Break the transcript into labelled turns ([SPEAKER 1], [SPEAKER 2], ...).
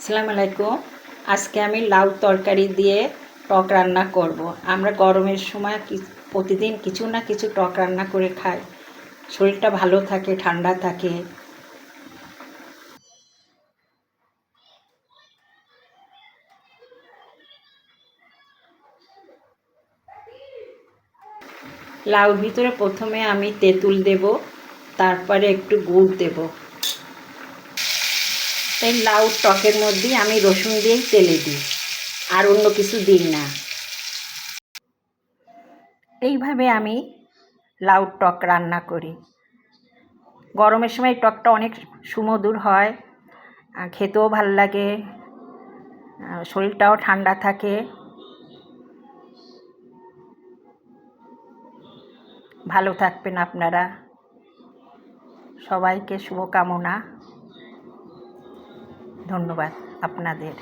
[SPEAKER 1] আসসালামু আলাইকুম। আজকে আমি লাউ তরকারি দিয়ে টক রান্না করব। আমরা গরমের সময় প্রতিদিন কিছু না কিছু টক রান্না করে খাই, শরীরটা ভালো থাকে, ঠান্ডা থাকে। লাউর ভিতরে প্রথমে আমি তেঁতুল দেব, তারপরে একটু গুড় দেব। এই লাউ টকের মধ্যেই আমি রসুন দিয়েই তেলে দিই, আর অন্য কিছু দিই না। এইভাবে আমি লাউ টক রান্না করি। গরমের সময় টকটা অনেক সুমধুর হয়, খেতেও ভাল লাগে, শরীরটাও ঠান্ডা থাকে। ভালো থাকবেন আপনারা। সবাইকে শুভকামনা। ধন্যবাদ আপনাদের।